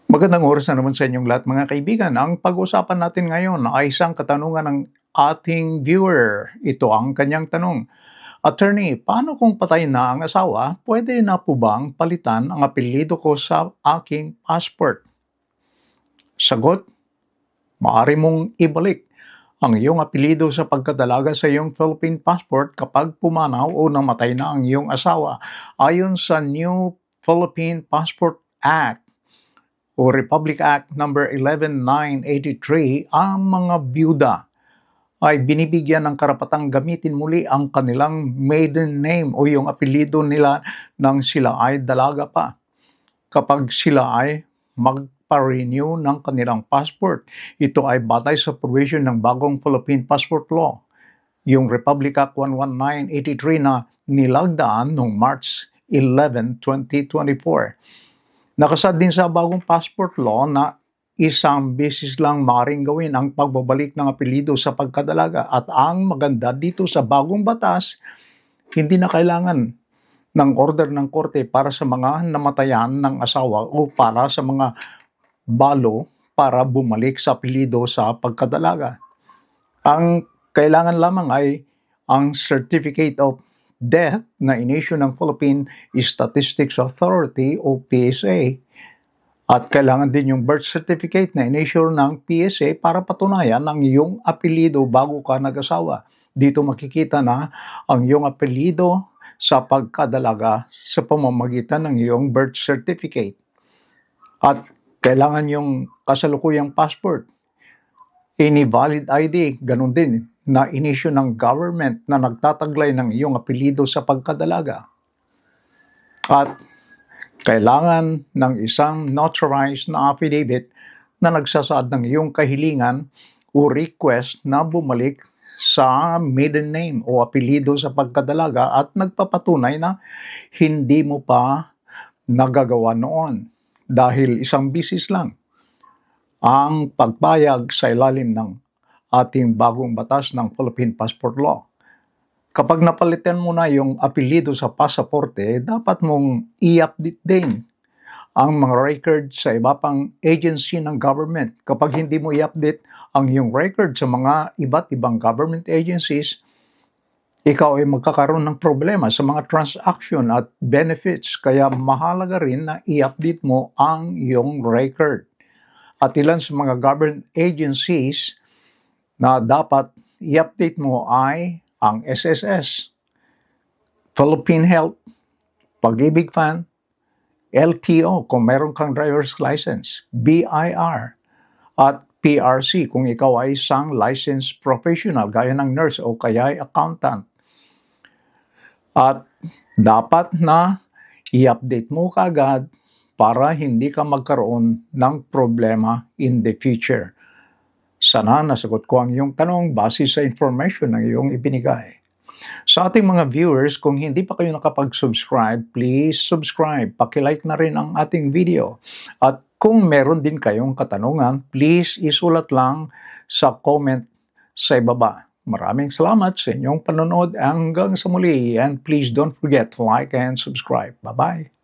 Magandang oras na naman sa inyong lahat mga kaibigan. Ang pag-uusapan natin ngayon ay isang katanungan ng ating viewer. Ito ang kanyang tanong. Attorney, paano kung patay na ang asawa, pwede na po bang palitan ang apelyido ko sa aking passport? Sagot, maaari mong ibalik ang iyong apelyido sa pagkadalaga sa iyong Philippine passport kapag pumanaw o namatay na ang iyong asawa. Ayon sa New Philippine Passport Act o Republic Act number 11983, ang mga byuda ay binibigyan ng karapatang gamitin muli ang kanilang maiden name o yung apelyido nila nang sila ay dalaga pa. Kapag sila ay magpa-renew ng kanilang passport, ito ay batay sa provision ng bagong Philippine Passport Law, yung Republic Act 11983 na nilagdaan noong March 11, 2024. Nakasad din sa bagong passport law na isang beses lang maaaring gawin ang pagbabalik ng apelyido sa pagkadalaga. At ang maganda dito sa bagong batas, hindi na kailangan ng order ng korte para sa mga namatayan ng asawa o para sa mga balo para bumalik sa apelyido sa pagkadalaga. Ang kailangan lamang ay ang Certificate of Death na in-issue ng Philippine Statistics Authority o PSA. At kailangan din yung birth certificate na in-issue ng PSA para patunayan ang iyong apelyido bago ka nag-asawa. Dito makikita na ang iyong apelyido sa pagkadalaga sa pamamagitan ng iyong birth certificate. At kailangan yung kasalukuyang passport. Any valid ID, ganun din, na in-issue ng government na nagtataglay ng iyong apelyido sa pagkadalaga. At kailangan ng isang notarized na affidavit na nagsasaad ng iyong kahilingan o request na bumalik sa maiden name o apelyido sa pagkadalaga at nagpapatunay na hindi mo pa nagagawa noon dahil isang bisis lang ang pagbayag sa ilalim ng ating bagong batas ng Philippine Passport Law. Kapag napalitan mo na yung apelyido sa pasaporte, dapat mong i-update din ang mga record sa iba pang agency ng government. Kapag hindi mo i-update ang iyong record sa mga iba't ibang government agencies, ikaw ay magkakaroon ng problema sa mga transaction at benefits. Kaya mahalaga rin na i-update mo ang iyong record. At ilan sa mga government agencies na dapat i-update mo ay ang SSS, Philippine Health, Pag-ibig Fund, LTO kung meron kang driver's license, BIR, at PRC kung ikaw ay isang licensed professional gaya ng nurse o kaya ay accountant. At dapat na i-update mo kaagad para hindi ka magkaroon ng problema in the future. Sana nasagot ko ang iyong tanong base sa information na iyong ibinigay. Sa ating mga viewers, kung hindi pa kayo nakapag-subscribe, please subscribe. Paki-like na rin ang ating video. At kung meron din kayong katanungan, please isulat lang sa comment sa ibaba. Maraming salamat sa inyong panonood hanggang sa muli. And please don't forget to like and subscribe. Bye-bye.